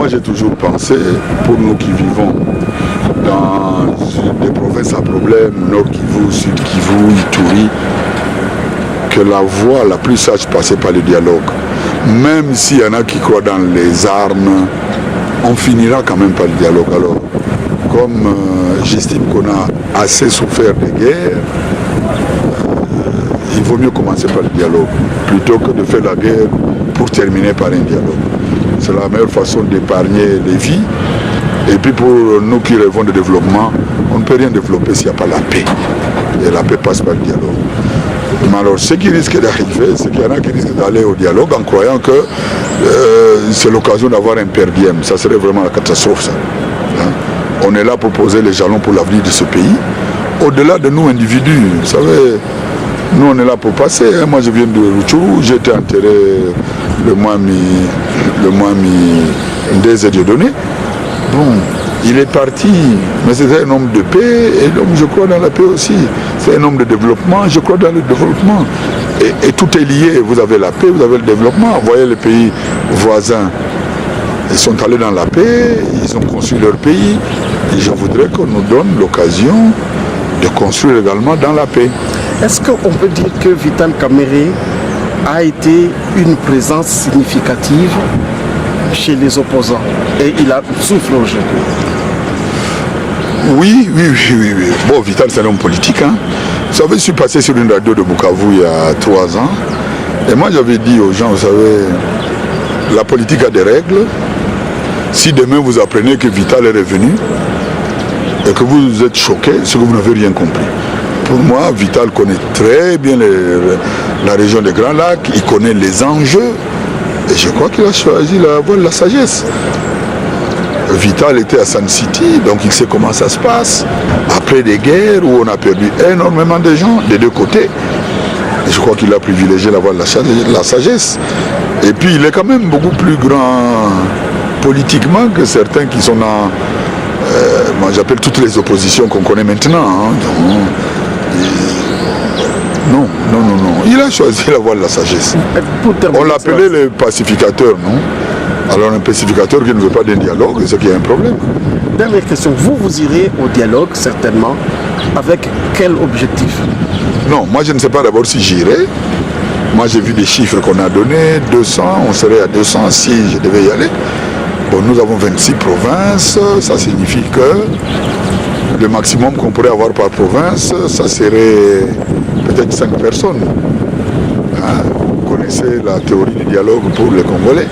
moi j'ai toujours pensé, pour nous qui vivons dans des provinces à problème, Nord Kivu, Sud Kivu, Ituri, que la voie la plus sage passait par le dialogue. Même s'il y en a qui croient dans les armes, on finira quand même par le dialogue. Alors, comme j'estime qu'on a assez souffert des guerres, il vaut mieux commencer par le dialogue, plutôt que de faire la guerre pour terminer par un dialogue. C'est la meilleure façon d'épargner les vies. Et puis pour nous qui rêvons de développement, on ne peut rien développer s'il n'y a pas la paix. Et la paix passe par le dialogue. Mais alors, ce qui risque d'arriver, c'est qu'il y en a qui risquent d'aller au dialogue en croyant que c'est l'occasion d'avoir un per diem. Ça serait vraiment la catastrophe, ça. Hein? On est là pour poser les jalons pour l'avenir de ce pays. Au-delà de nous, individus, vous savez, nous on est là pour passer. Hein? Moi je viens de Rutshuru, j'ai été enterré le mois des Dieudonné. Bon, il est parti, mais c'est un homme de paix, et donc je crois dans la paix aussi. C'est un homme de développement, je crois dans le développement. Et tout est lié, vous avez la paix, vous avez le développement. Vous voyez les pays voisins, ils sont allés dans la paix, ils ont construit leur pays, et je voudrais qu'on nous donne l'occasion de construire également dans la paix. Est-ce qu'on peut dire que Vital Kamerhe a été une présence significative chez les opposants et il a soufflé aujourd'hui? Oui. Bon, Vital, c'est un homme politique. Hein. Vous savez, je suis passé sur une radio de Bukavu il y a 3 ans. Et moi, j'avais dit aux gens, vous savez, la politique a des règles. Si demain vous apprenez que Vital est revenu et que vous êtes choqué, c'est que vous n'avez rien compris. Pour moi, Vital connaît très bien la région des Grands Lacs, il connaît les enjeux. Et je crois qu'il a choisi la voie de la sagesse. Vital était à Sun City, donc il sait comment ça se passe. Après des guerres où on a perdu énormément de gens des deux côtés, et je crois qu'il a privilégié la voie de la sagesse. Et puis il est quand même beaucoup plus grand politiquement que certains qui sont dans... moi j'appelle toutes les oppositions qu'on connaît maintenant. Hein, non. Il a choisi la voie de la sagesse. On l'appelait le pacificateur, non? Alors un pacificateur qui ne veut pas d'un dialogue, c'est qu'il y a un problème. Dernière question, vous irez au dialogue certainement, avec quel objectif? Non, moi je ne sais pas d'abord si j'irai. Moi j'ai vu des chiffres qu'on a donnés, 200, on serait à 200 si je devais y aller. Bon, nous avons 26 provinces, ça signifie que le maximum qu'on pourrait avoir par province, ça serait peut-être 5 personnes. Hein? Vous connaissez la théorie du dialogue pour les Congolais.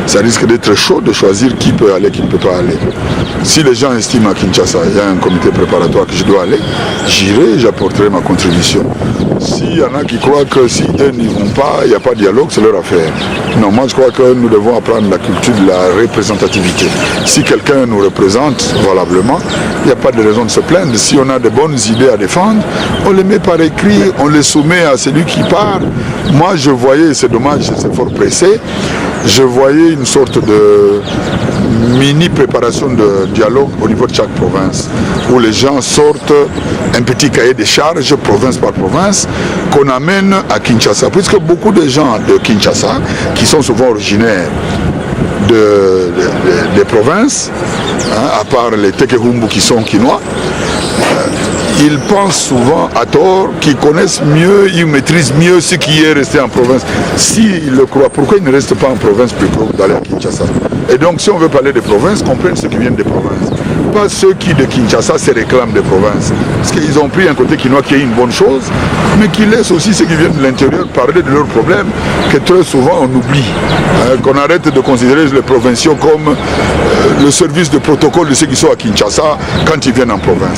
Ça risque d'être chaud de choisir qui peut aller, qui ne peut pas aller. Si les gens estiment à Kinshasa, il y a un comité préparatoire que je dois aller, j'irai, j'apporterai ma contribution. S'il y en a qui croient que si eux n'y vont pas, il n'y a pas de dialogue, c'est leur affaire. Non, moi je crois que nous devons apprendre la culture de la représentativité. Si quelqu'un nous représente valablement, il n'y a pas de raison de se plaindre. Si on a de bonnes idées à défendre, on les met par écrit, on les soumet à celui qui parle. Moi je voyais, c'est dommage, c'est fort pressé, je voyais une sorte de mini préparation de dialogue au niveau de chaque province, où les gens sortent un petit cahier de charges, province par province, qu'on amène à Kinshasa. Puisque beaucoup de gens de Kinshasa, qui sont souvent originaires des provinces, hein, à part les Tekehumbu qui sont quinois, ils pensent souvent à tort qu'ils connaissent mieux, ils maîtrisent mieux ce qui est resté en province. S'ils le croient, pourquoi ils ne restent pas en province plutôt que d'aller à Kinshasa? Et donc si on veut parler des provinces, qu'on prenne ceux qui viennent des provinces. Pas ceux qui de Kinshasa se réclament des provinces. Parce qu'ils ont pris un côté quinois qui est une bonne chose, mais qui laisse aussi ceux qui viennent de l'intérieur parler de leurs problèmes, que très souvent on oublie. Qu'on arrête de considérer les provinciaux comme le service de protocole de ceux qui sont à Kinshasa quand ils viennent en province.